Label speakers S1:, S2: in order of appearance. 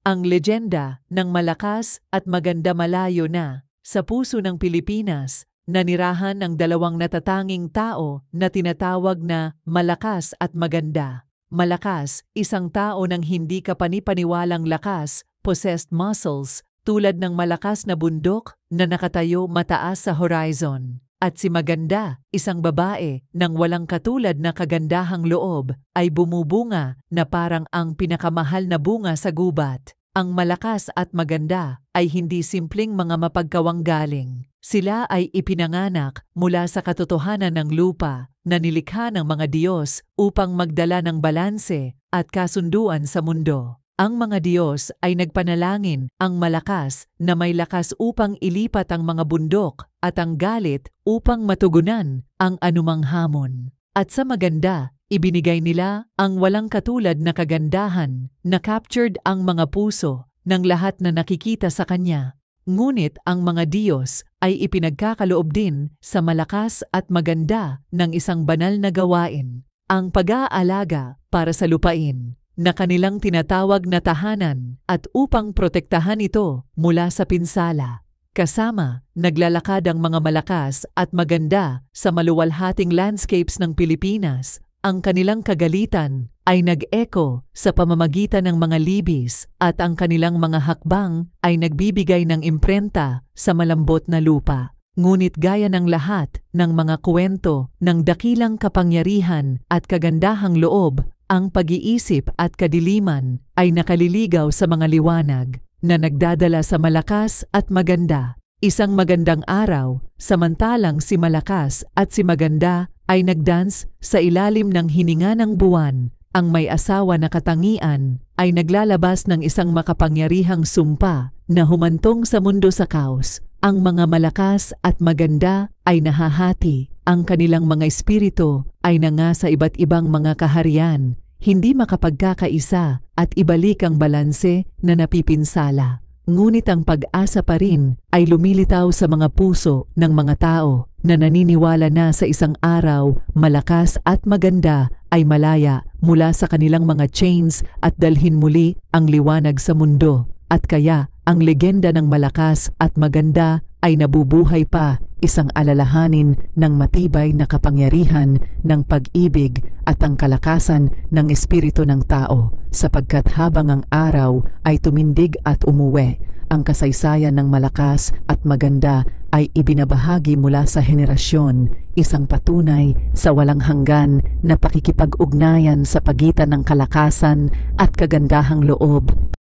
S1: Ang leyenda ng malakas at maganda malayo na sa puso ng Pilipinas, nanirahan ang dalawang natatanging tao na tinatawag na malakas at maganda. Malakas, isang tao ng hindi kapanipaniwalang lakas, possessed muscles, tulad ng malakas na bundok na nakatayo mataas sa horizon. At si maganda, isang babae ng walang katulad na kagandahang loob, ay bumubunga na parang ang pinakamahal na bunga sa gubat. Ang malakas at maganda ay hindi simpleng mga mapagkawanggaling. Sila ay ipinanganak mula sa katotohanan ng lupa na nilikha ng mga Diyos upang magdala ng balanse at kasunduan sa mundo. Ang mga Diyos ay nagpanalangin ang malakas na may lakas upang ilipat ang mga bundok at ang galit upang matugunan ang anumang hamon. At sa maganda, ibinigay nila ang walang katulad na kagandahan na captured ang mga puso ng lahat na nakikita sa Kanya. Ngunit ang mga Diyos ay ipinagkakaloob din sa malakas at maganda ng isang banal na gawain, ang pag-aalaga para sa lupain na kanilang tinatawag na tahanan at upang protektahan ito mula sa pinsala. Kasama, naglalakad ang mga malakas at maganda sa maluwalhating landscapes ng Pilipinas. Ang kanilang kagalitan ay nag-echo sa pamamagitan ng mga libis at ang kanilang mga hakbang ay nagbibigay ng imprenta sa malambot na lupa. Ngunit gaya ng lahat ng mga kwento ng dakilang kapangyarihan at kagandahang loob, ang pag-iisip at kadiliman ay nakaliligaw sa mga liwanag na nagdadala sa malakas at maganda. Isang magandang araw, samantalang si malakas at si maganda ay nagdance sa ilalim ng hininga ng buwan, ang may asawa na katangian ay naglalabas ng isang makapangyarihang sumpa na humantong sa mundo sa kaos. Ang mga malakas at maganda ay nahahati. Ang kanilang mga espiritu ay nangasa iba't ibang mga kaharian, hindi makapagkakaisa at ibalik ang balanse na napipinsala. Ngunit ang pag-asa pa rin ay lumilitaw sa mga puso ng mga tao na naniniwala na sa isang araw, malakas at maganda ay malaya mula sa kanilang mga chains at dalhin muli ang liwanag sa mundo. At kaya, ang legenda ng malakas at maganda ay nabubuhay pa, isang alalahanin ng matibay na kapangyarihan ng pag-ibig at ang kalakasan ng espiritu ng tao, sapagkat habang ang araw ay tumindig at umuwi, ang kasaysayan ng malakas at maganda ay ibinabahagi mula sa henerasyon, isang patunay sa walang hanggan na pakikipag-ugnayan sa pagitan ng kalakasan at kagandahang loob.